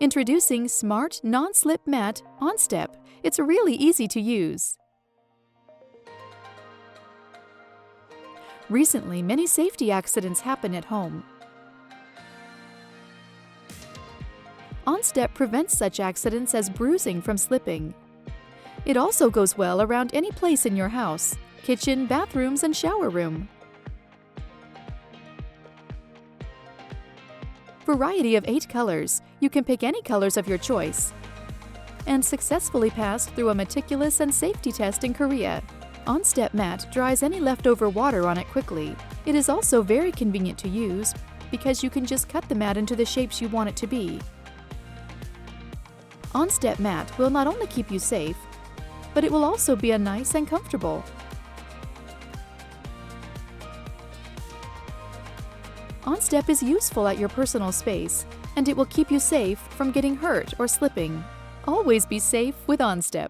Introducing Smart Non-Slip Mat OnStep. It's really easy to use. Recently, many safety accidents happen at home. OnStep prevents such accidents as bruising from slipping. It also goes well around any place in your house: kitchen, bathrooms, and shower room. Variety of 8 colors. You can pick any colors of your choice. And successfully passed through a meticulous and safety test in Korea. OnStep mat dries any leftover water on it quickly. It is also very convenient to use because you can just cut the mat into the shapes you want it to be. OnStep mat will not only keep you safe, but it will also be nice and comfortable. OnStep is useful at your personal space, and it will keep you safe from getting hurt or slipping. Always be safe with OnStep.